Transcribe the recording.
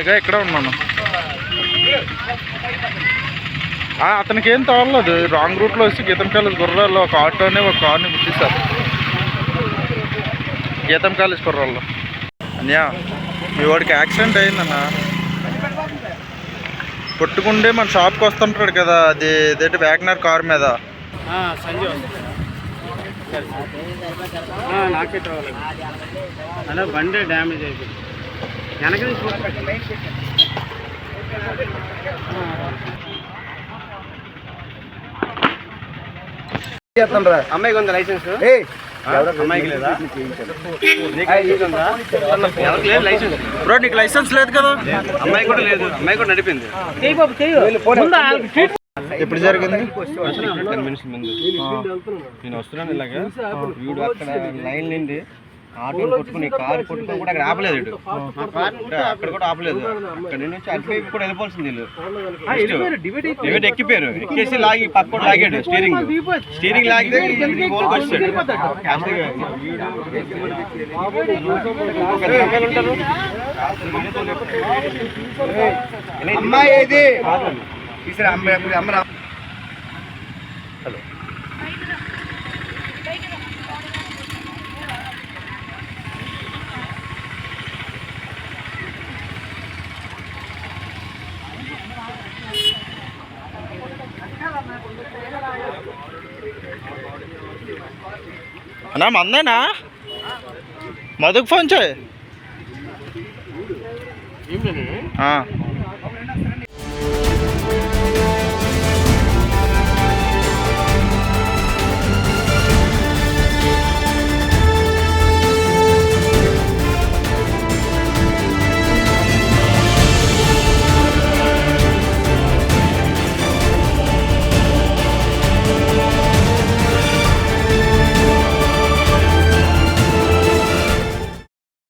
ఇక ఇక్కడే ఉన్నాను. అతనికి ఏం తగలలేదు. రాంగ్ రూట్లో వచ్చి గీతం కాలేజ్ గుర్రాల్లో ఒక ఆటోని ఒక కార్ని గుర్తిస్తారు. గీతం కాలేజ్ గుర్రాల్లో. అన్యా మీ వాడికి యాక్సిడెంట్ అయిందన్నా. కొట్టుకుంటే మన షాప్కి వస్తుంటాడు కదా, అది ఇదేంటి వ్యాగనర్ కార్ మీద. నాకే కావాలి అలా బండి డ్యామేజ్ అయిపోయింది. వెనక అమ్మాయికి ఉంది లైసెన్స్? అమ్మాయికి లేదా? లైసెన్స్ బ్రో నీకు లైసెన్స్ లేదు కదా? అమ్మాయి కూడా లేదు. అమ్మాయి కూడా నడిపింది. ఎప్పుడు జరిగింది? 10 minutes ముందు నేను వస్తున్నాను. ఇలాగా వీడు అక్కడ లైన్ నుండి ఆటోని కొట్టుకుని కారు కొట్టుకుని కూడా అక్కడ ఆపలేదు. అక్కడ కూడా ఆపలేదు. అక్కడ నుంచి అటువైపు కూడా వెళ్ళిపోవాల్సింది. వీళ్ళు ఎక్కిపోయారు. ఎక్కేసి లాగి పక్క లాగాడు. స్టీరింగ్ లాగితే వచ్చాడు. అమ్మాయి ఏది హలో అన్నా మందేనా? మధుకు ఫోన్ చేయి.